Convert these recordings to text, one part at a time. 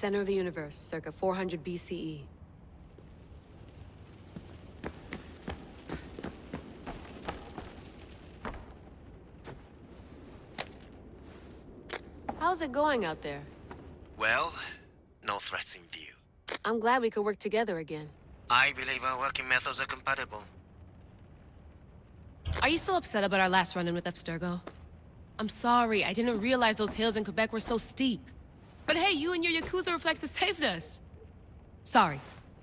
center of the universe, circa 400 BCE. How's it going out there? Well, no threats in view. I'm glad we could work together again. I believe our working methods are compatible. Are you still upset about our last run-in with Abstergo? I'm sorry, I didn't realize those hills in Quebec were so steep. But hey, you and your Yakuza reflexes saved us. Sorry,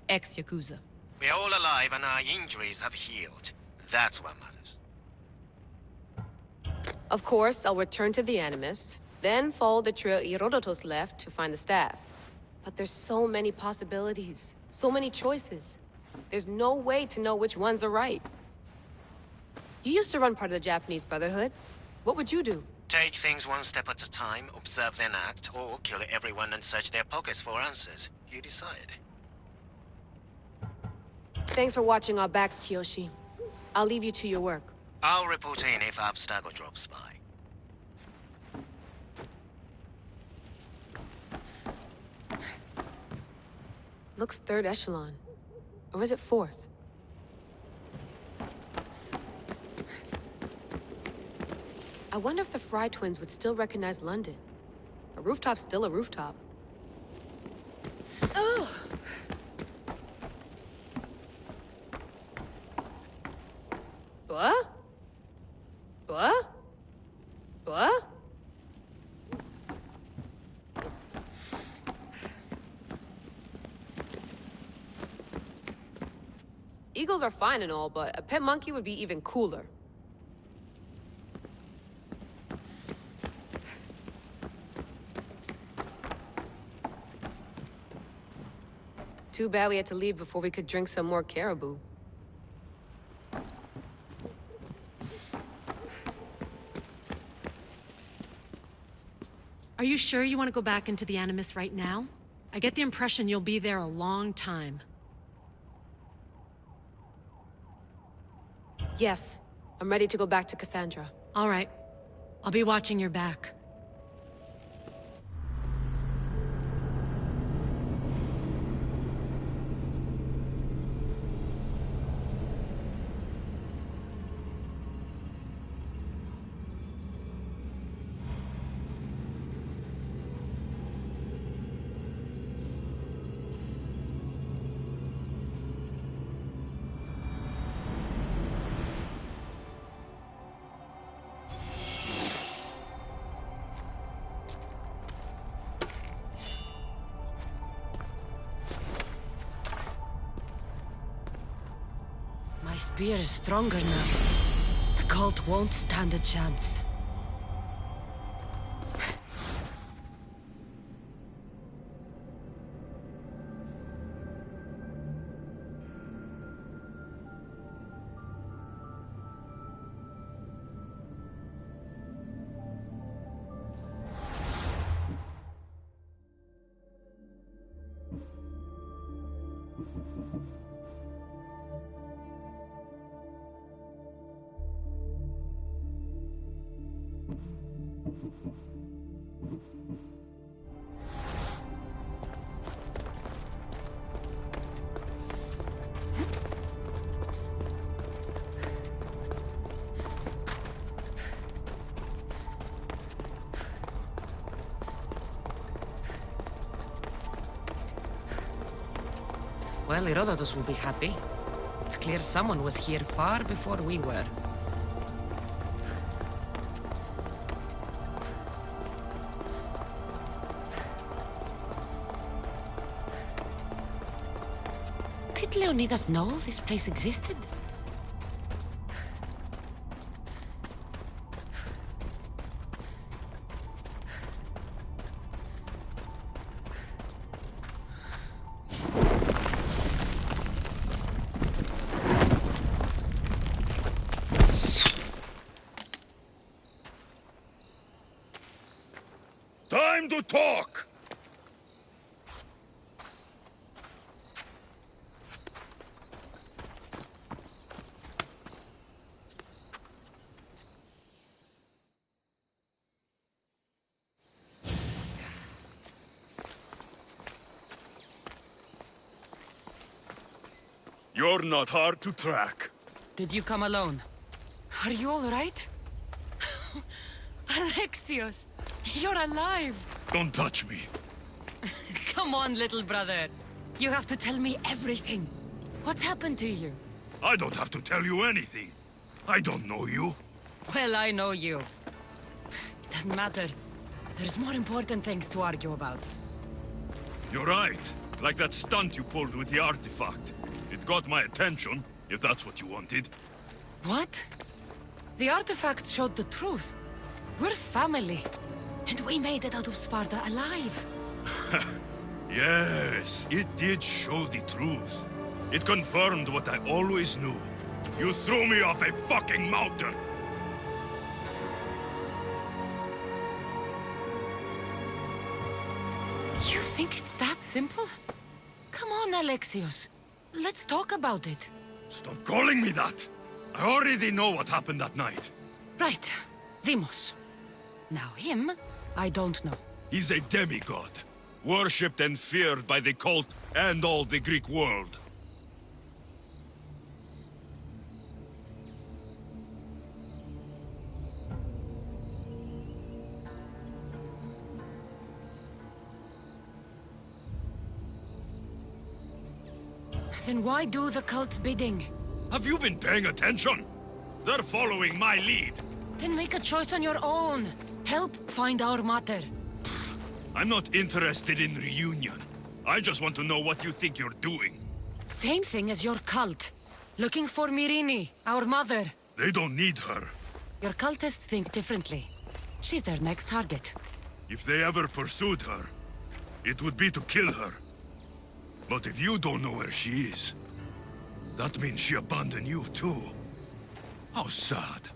ex-Yakuza. We're all alive and our injuries have healed. That's what matters. Of course, I'll return to the Animus, then follow the trail Herodotus left to find the staff. But there's so many possibilities, so many choices. There's no way to know which ones are right. You used to run part of the Japanese Brotherhood. What would you do? Take things one step at a time, observe then act, or kill everyone and search their pockets for answers. You decide. Thanks for watching our backs, Kiyoshi. I'll leave you to your work. I'll report in if Abstergo drops by. Looks third echelon. Or is it fourth? I wonder if the Fry twins would still recognize London. A rooftop's still a rooftop. Ugh! What? What? What? Eagles are fine and all, but a pet monkey would be even cooler. Too bad we had to leave before we could drink some more caribou. Are you sure you want to go back into the Animus right now? I get the impression you'll be there a long time. Yes, I'm ready to go back to Cassandra. All right. I'll be watching your back. My spear is stronger now. The cult won't stand a chance. Well, Herodotus will be happy. It's clear someone was here far before we were. Did Leonidas know this place existed? Time to talk! You're not hard to track. Did you come alone? Are you all right? Alexios, you're alive! Don't touch me. Come on, little brother. You have to tell me everything. What's happened to you? I don't have to tell you anything. I don't know you. Well, I know you. It doesn't matter. There's more important things to argue about. You're right. Like that stunt you pulled with the artifact. It got my attention, if that's what you wanted. What? The artifact showed the truth. We're family. And we made it out of Sparta alive. Yes, it did show the truth. It confirmed what I always knew. You threw me off a fucking mountain! You think it's that simple? Come on, Alexios. Let's talk about it. Stop calling me that! I already know what happened that night. Right. Demos. Now him, I don't know. He's a demigod, worshipped and feared by the cult and all the Greek world. Then why do the cult's bidding? Have you been paying attention? They're following my lead. Then make a choice on your own. Help find our mater. I'm not interested in reunion. I just want to know what you think you're doing. Same thing as your cult. Looking for Myrrine, our mother. They don't need her. Your cultists think differently. She's their next target. If they ever pursued her, it would be to kill her. But if you don't know where she is, that means she abandoned you too. How sad.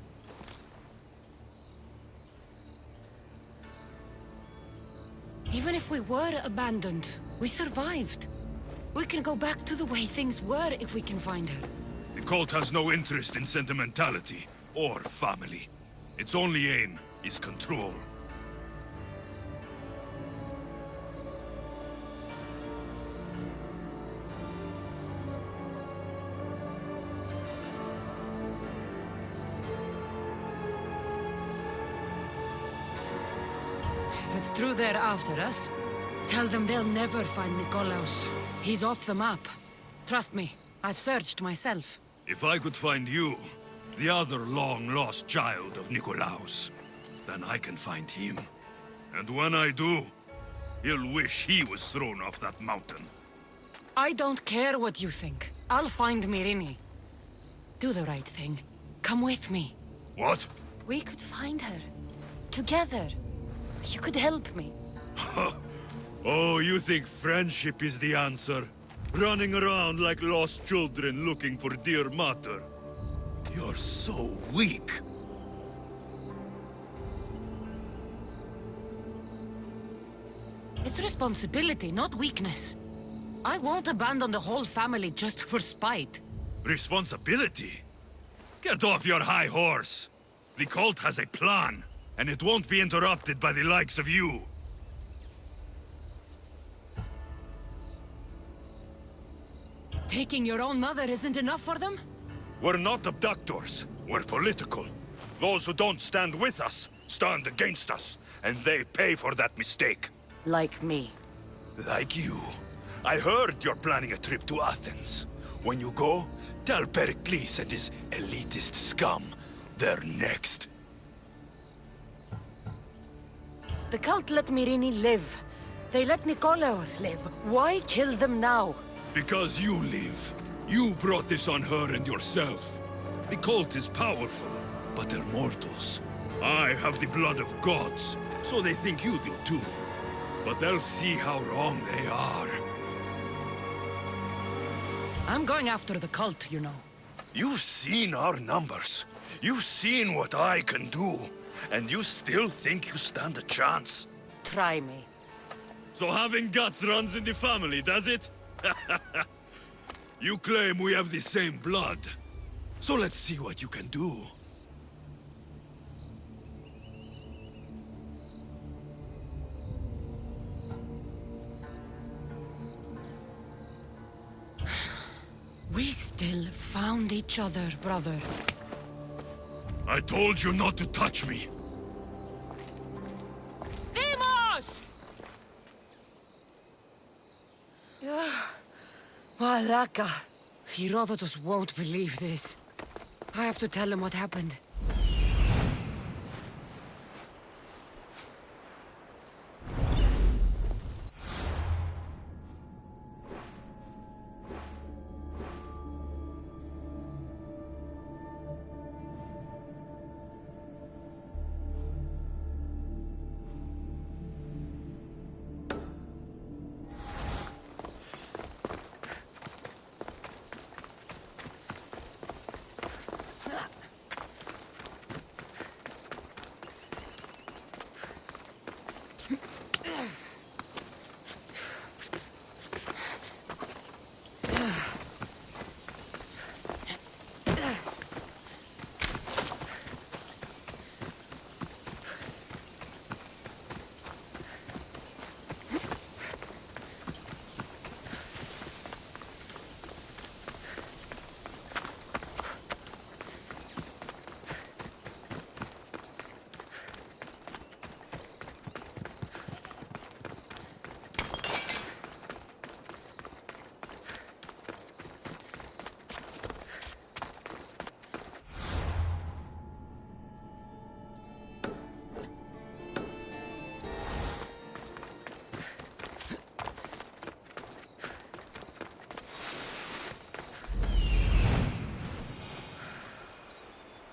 Even if we were abandoned, we survived. We can go back to the way things were if we can find her. The cult has no interest in sentimentality or family. Its only aim is control. If it's true they're after us, tell them they'll never find Nikolaos. He's off the map. Trust me, I've searched myself. If I could find you, the other long-lost child of Nikolaos, then I can find him. And when I do, he'll wish he was thrown off that mountain. I don't care what you think. I'll find Myrrine. Do the right thing. Come with me. What? We could find her. Together. You could help me. Oh, you think friendship is the answer? Running around like lost children looking for dear mater. You're so weak. It's responsibility, not weakness. I won't abandon the whole family just for spite. Responsibility? Get off your high horse. The cult has a plan, and it won't be interrupted by the likes of you. Taking your own mother isn't enough for them? We're not abductors. We're political. Those who don't stand with us stand against us, and they pay for that mistake. Like me. Like you. I heard you're planning a trip to Athens. When you go, tell Pericles and his elitist scum they're next. The cult let Myrrine live. They let Nikolaos live. Why kill them now? Because you live. You brought this on her and yourself. The cult is powerful, but they're mortals. I have the blood of gods, so they think you do too. But they'll see how wrong they are. I'm going after the cult, you know. You've seen our numbers. You've seen what I can do. And you still think you stand a chance? Try me. So having guts runs in the family, does it? You claim we have the same blood. So let's see what you can do. We still found each other, brother. I told you not to touch me. Demos! Malaka. Herodotus won't believe this. I have to tell him what happened.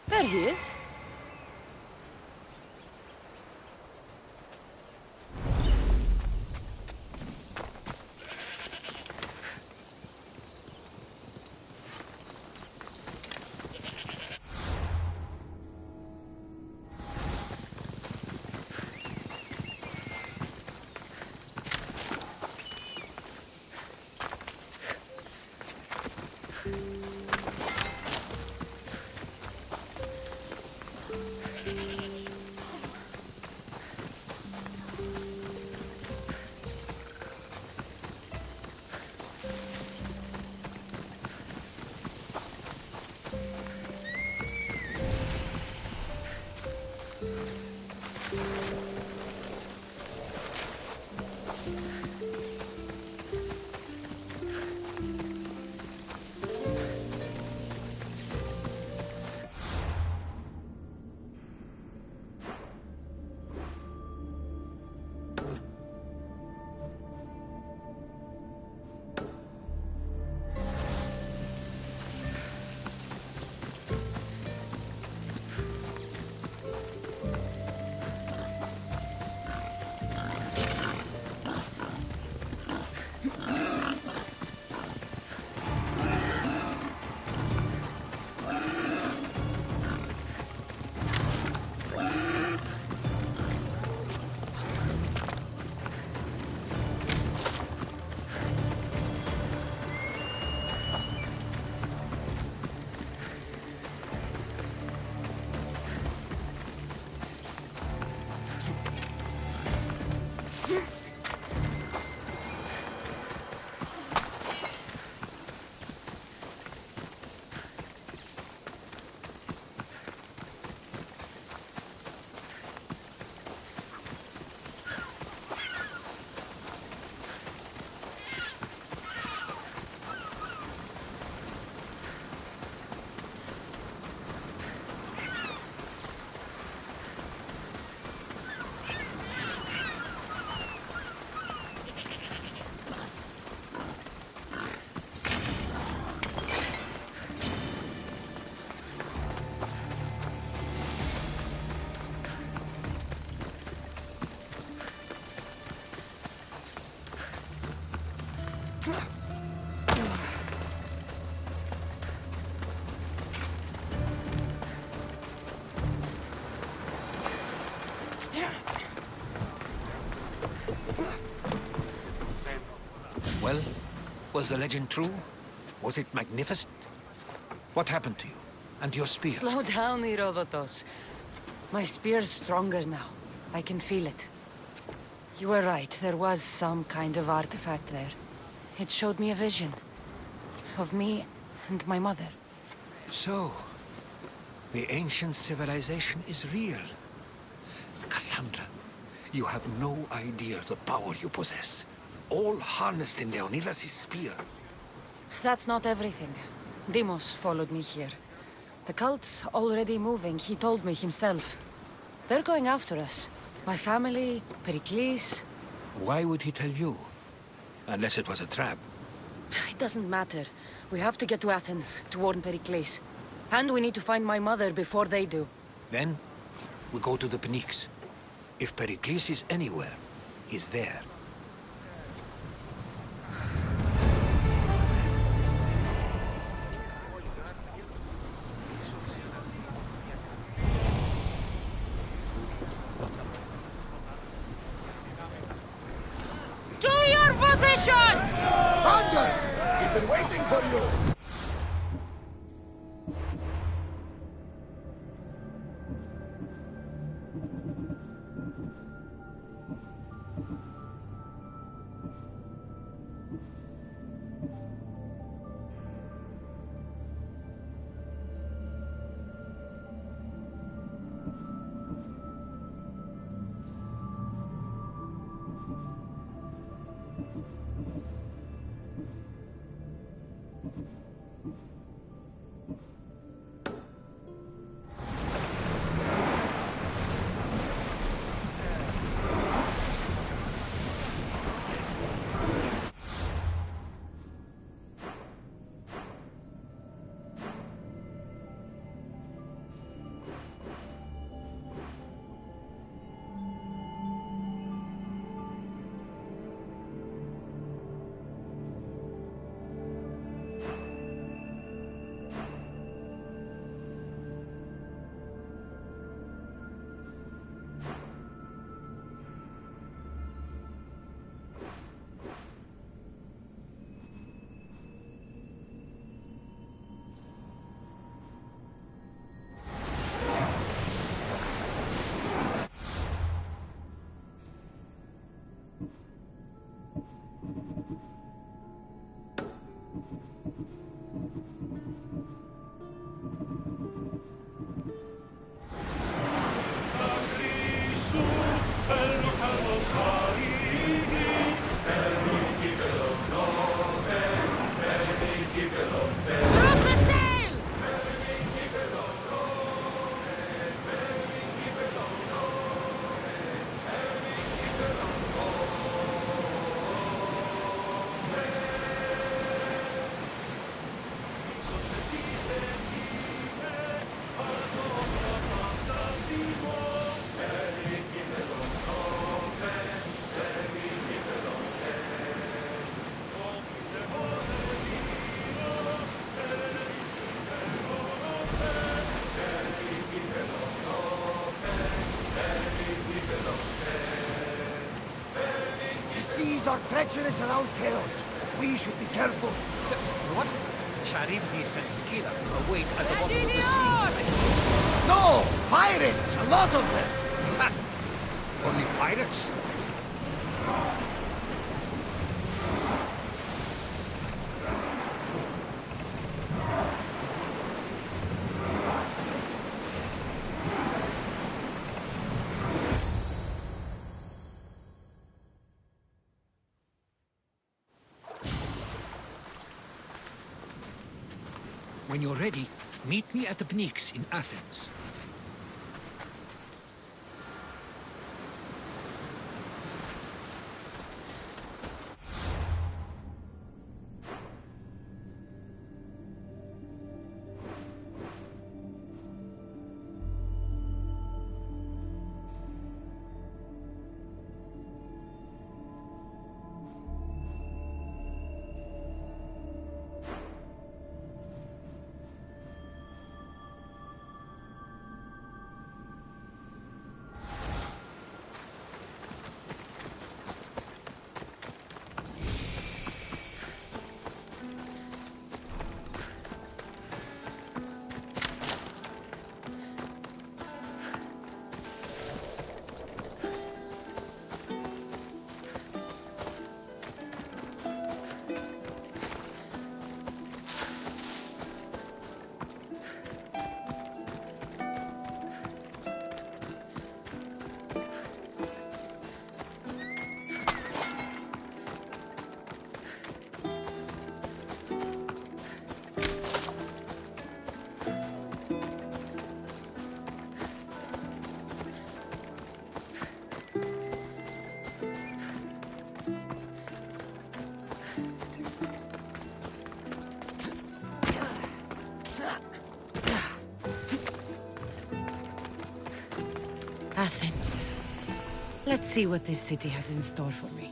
There he is. Well, was the legend true? Was it magnificent? What happened to you? And your spear? Slow down, Herodotus. My spear's stronger now. I can feel it. You were right, there was some kind of artifact there. It showed me a vision. Of me and my mother. So, the ancient civilization is real. Cassandra, you have no idea of the power you possess. All harnessed in Leonidas' spear. That's not everything. Deimos followed me here. The cult's already moving, he told me himself. They're going after us. My family, Pericles. Why would he tell you? Unless it was a trap. It doesn't matter. We have to get to Athens, to warn Pericles. And we need to find my mother before they do. Then, we go to the Pnyx. If Pericles is anywhere, he's there. To your positions! Thunder! We've been waiting for you! Seas are treacherous around Chaos. We should be careful. What? Charybdis and Scylla await at the bottom of the sea. No! Pirates! A lot of them! Only pirates? When you're ready, meet me at the Pnyx in Athens. Let's see what this city has in store for me.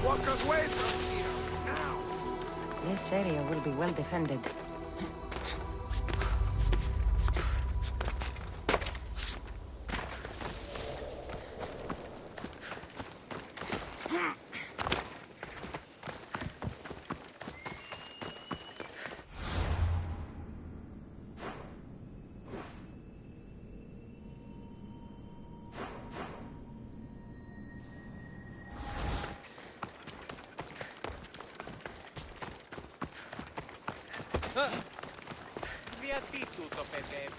Walk away from here, now! This area will be well defended. Γιατί τούτο παιδεύει?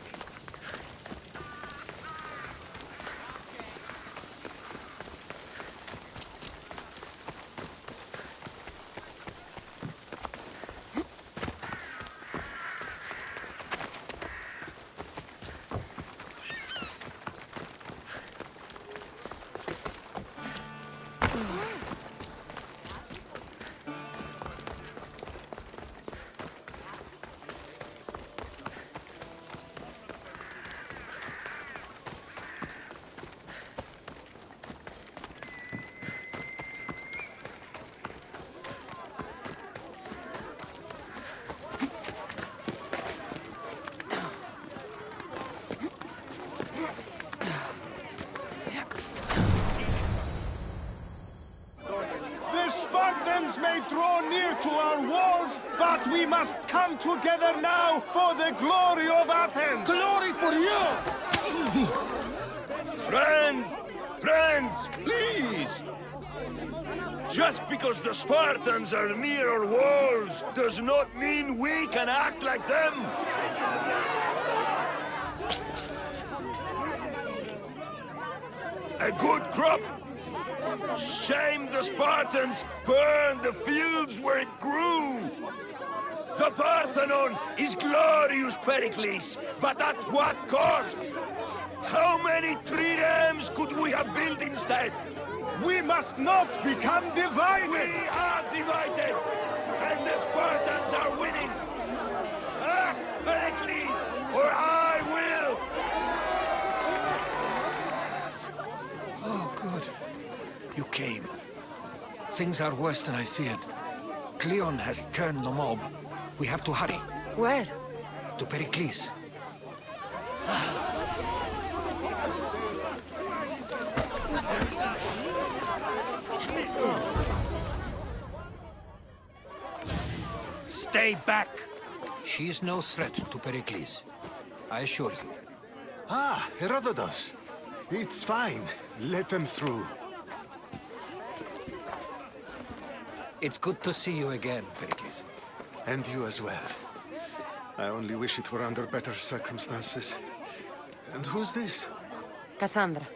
Spartans may draw near to our walls, but we must come together now for the glory of Athens! Glory for you! Friends, please! Just because the Spartans are near our walls does not mean we can act like them! A good crop! Shame the Spartans burned the fields where it grew! The Parthenon is glorious, Pericles, but at what cost? How many triremes could we have built instead? We must not become divided! We are divided, and the Spartans are winning! Act, Pericles, or I will! Oh, good. You came. Things are worse than I feared. Cleon has turned the mob. We have to hurry. Where? To Pericles. Stay back! She is no threat to Pericles. I assure you. Ah, Herodotus. It's fine. Let them through. It's good to see you again, Pericles. And you as well. I only wish it were under better circumstances. And who's this? Cassandra.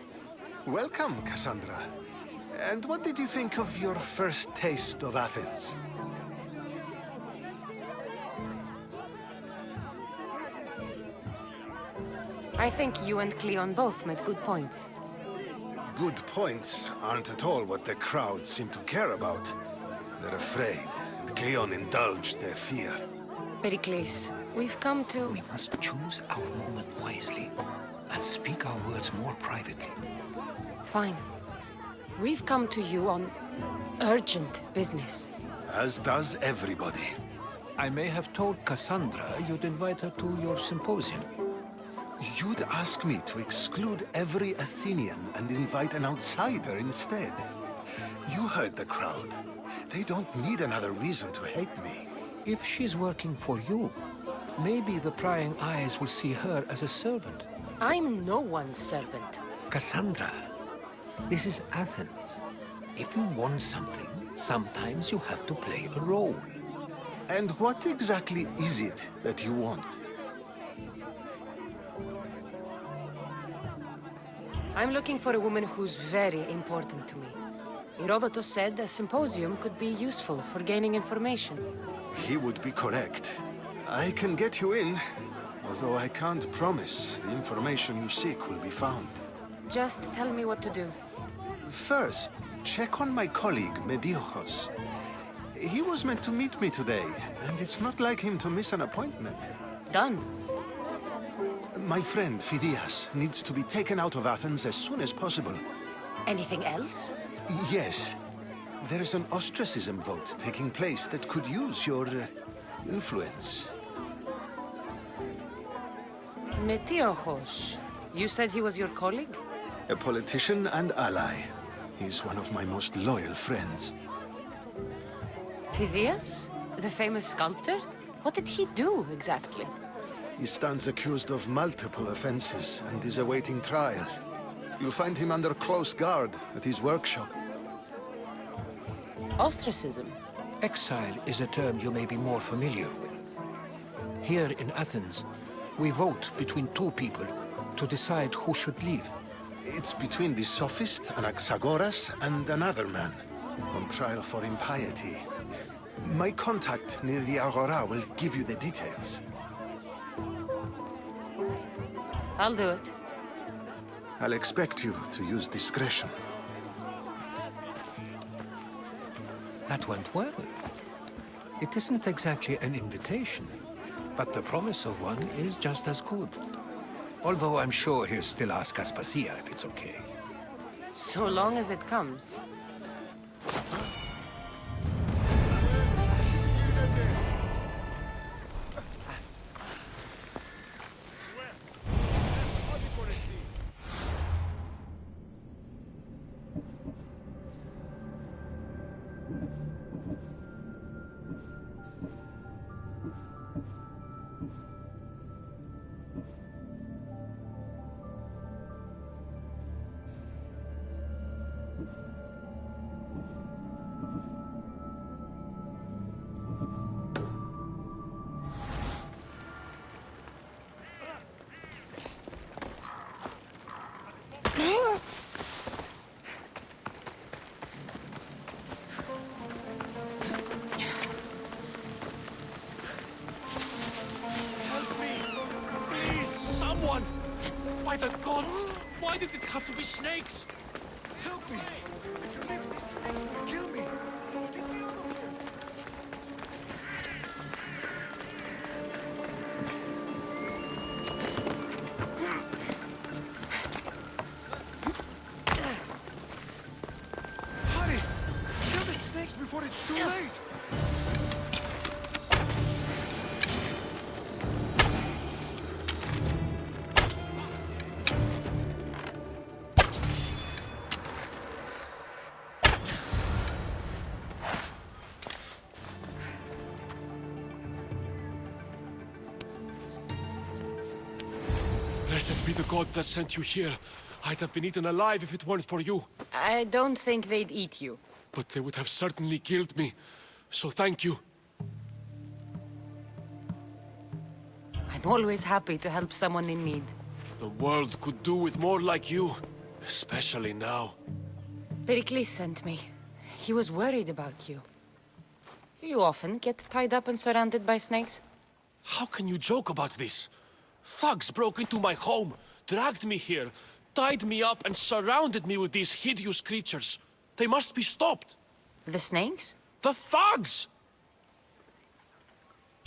Welcome, Cassandra. And what did you think of your first taste of Athens? I think you and Cleon both made good points. Good points aren't at all what the crowd seem to care about. They're afraid, and Cleon indulged their fear. Pericles, we've come to... We must choose our moment wisely. and speak our words more privately. Fine. We've come to you on urgent business. As does everybody. I may have told Cassandra you'd invite her to your symposium. You'd ask me to exclude every Athenian and invite an outsider instead. You heard the crowd. They don't need another reason to hate me. If she's working for you, maybe the prying eyes will see her as a servant. I'm no one's servant. Cassandra, this is Athens. If you want something, sometimes you have to play a role. And what exactly is it that you want? I'm looking for a woman who's very important to me. Herodotus said a symposium could be useful for gaining information. He would be correct. I can get you in, although I can't promise the information you seek will be found. Just tell me what to do. First, check on my colleague, Mediochos. He was meant to meet me today, and it's not like him to miss an appointment. Done. My friend, Phidias, needs to be taken out of Athens as soon as possible. Anything else? Yes. There's an ostracism vote taking place that could use your influence. Metiochos. You said he was your colleague? A politician and ally. He's one of my most loyal friends. Phidias? The famous sculptor? What did he do, exactly? He stands accused of multiple offenses and is awaiting trial. You'll find him under close guard at his workshop. Ostracism? Exile is a term you may be more familiar with. Here in Athens, we vote between two people to decide who should leave. It's between the sophist Anaxagoras and another man, on trial for impiety. My contact near the Agora will give you the details. I'll do it. I'll expect you to use discretion. That went well. It isn't exactly an invitation, but the promise of one is just as good. Although I'm sure he'll still ask Aspasia if it's okay. So long as it comes. By the gods! Why did it have to be snakes? Help me! If you leave these snakes will kill me! Get me out of here! Hurry! Kill the snakes before it's too late! Blessed be the god that sent you here. I'd have been eaten alive if it weren't for you. I don't think they'd eat you. But they would have certainly killed me. So thank you. I'm always happy to help someone in need. The world could do with more like you. Especially now. Pericles sent me. He was worried about you. You often get tied up and surrounded by snakes? How can you joke about this? Thugs broke into my home, dragged me here, tied me up and surrounded me with these hideous creatures. They must be stopped. The snakes? The thugs!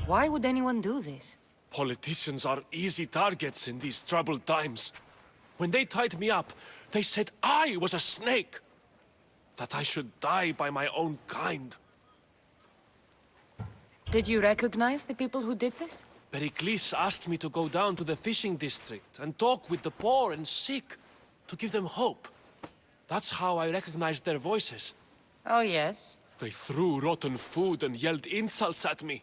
Why would anyone do this? Politicians are easy targets in these troubled times. When they tied me up, they said I was a snake. That I should die by my own kind. Did you recognize the people who did this? Pericles asked me to go down to the fishing district and talk with the poor and sick, to give them hope. That's how I recognized their voices. Oh, yes. They threw rotten food and yelled insults at me.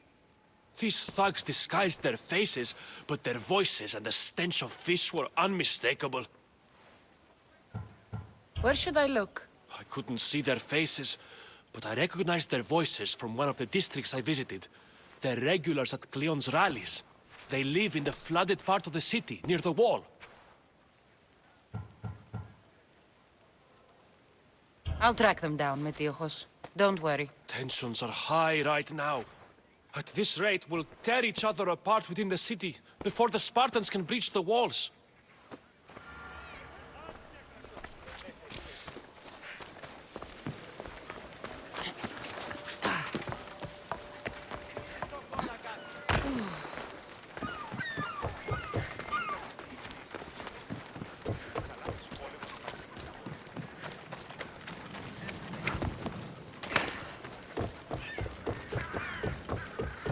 These thugs disguised their faces, but their voices and the stench of fish were unmistakable. Where should I look? I couldn't see their faces, but I recognized their voices from one of the districts I visited. They're regulars at Cleon's rallies. They live in the flooded part of the city, near the wall. I'll track them down, Metiochos. Don't worry. Tensions are high right now. At this rate, we'll tear each other apart within the city, before the Spartans can breach the walls.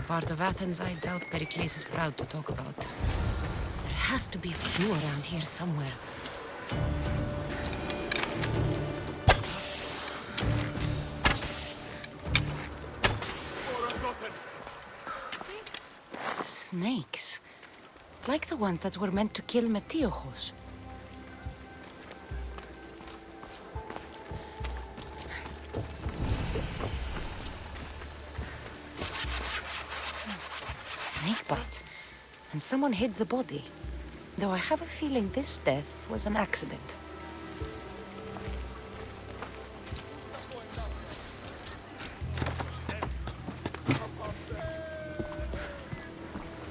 Part of Athens I doubt Pericles is proud to talk about. There has to be a clue around here somewhere. Snakes. Like the ones that were meant to kill Metiochos. Snake bites. And someone hid the body. Though I have a feeling this death was an accident.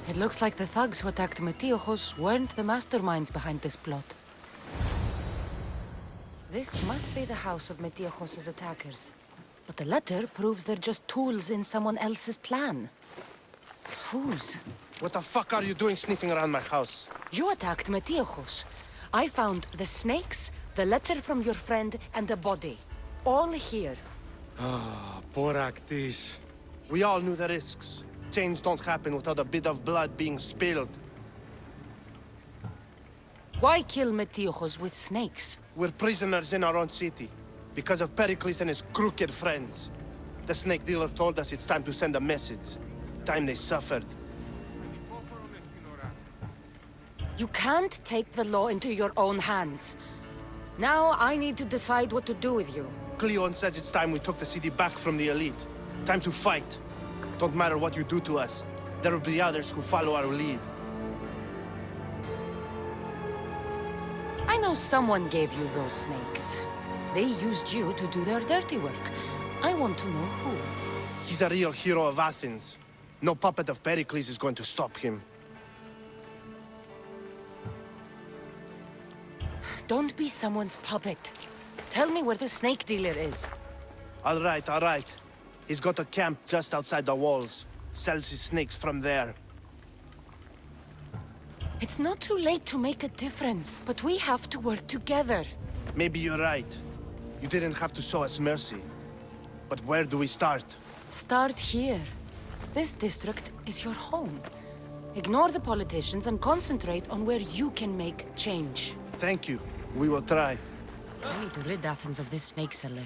It looks like the thugs who attacked Metiochos weren't the masterminds behind this plot. This must be the house of Metiochos' attackers. But the letter proves they're just tools in someone else's plan. Whose? What the fuck are you doing sniffing around my house? You attacked Metiochos. I found the snakes, the letter from your friend, and a body. All here. Ah, Boraktis. We all knew the risks. Change don't happen without a bit of blood being spilled. Why kill Metiochos with snakes? We're prisoners in our own city, because of Pericles and his crooked friends. The snake dealer told us it's time to send a message. Time they suffered. You can't take the law into your own hands. Now I need to decide what to do with you. Cleon says it's time we took the city back from the elite. Time to fight. Don't matter what you do to us. There will be others who follow our lead. I know someone gave you those snakes. They used you to do their dirty work. I want to know who. He's a real hero of Athens. No puppet of Pericles is going to stop him. Don't be someone's puppet. Tell me where the snake dealer is. All right. He's got a camp just outside the walls. Sells his snakes from there. It's not too late to make a difference, but we have to work together. Maybe you're right. You didn't have to show us mercy. But where do we start? Start here. This district is your home. Ignore the politicians and concentrate on where you can make change. Thank you. We will try. I need to rid Athens of this snake seller.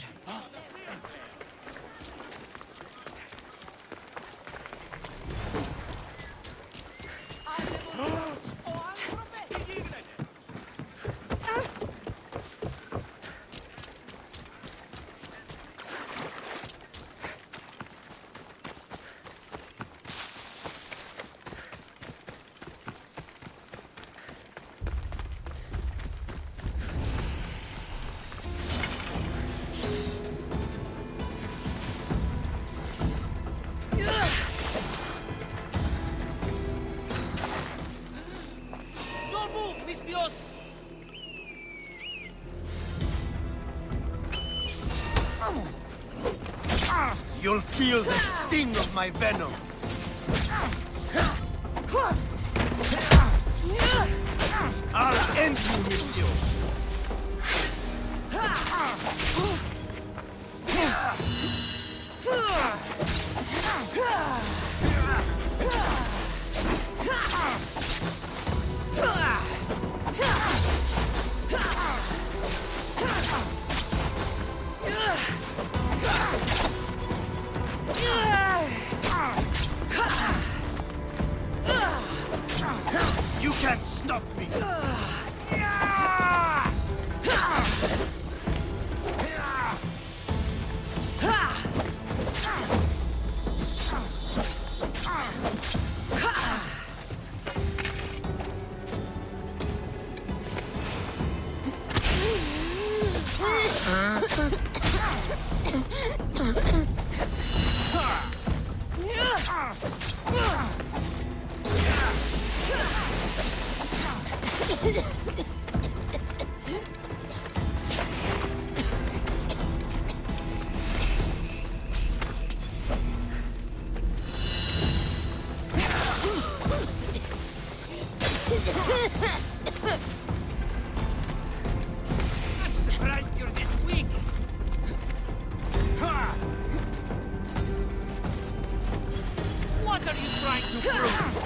You'll feel the sting of my venom. I'll end you, Mistios! You can't stop me! Surprised you're this weak. What are you trying to prove?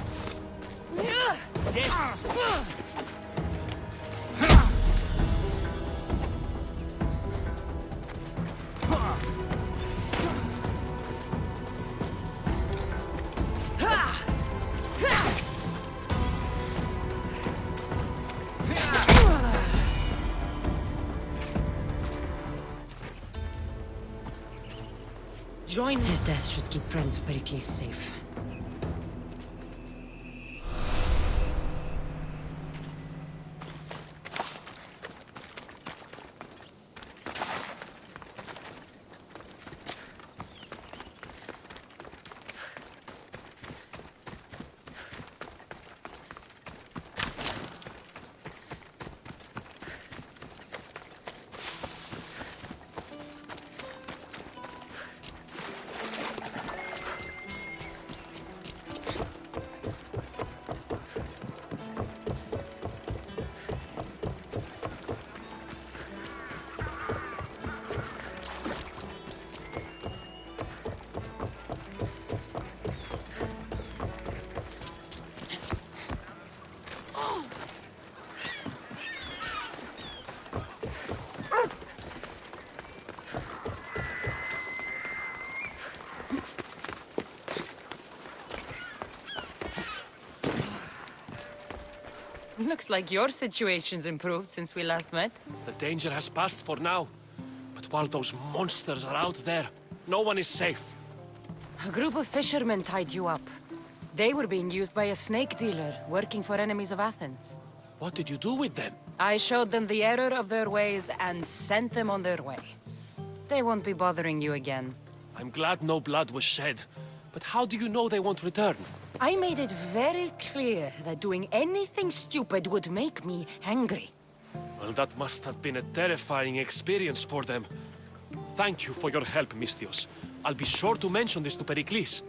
Join his death should keep friends of Pericles safe. Looks like your situation's improved since we last met. The danger has passed for now. But while those monsters are out there, no one is safe. A group of fishermen tied you up. They were being used by a snake dealer working for enemies of Athens. What did you do with them? I showed them the error of their ways and sent them on their way. They won't be bothering you again. I'm glad no blood was shed. But how do you know they won't return? I made it very clear that doing anything stupid would make me angry. Well, that must have been a terrifying experience for them. Thank you for your help, Mistios. I'll be sure to mention this to Pericles.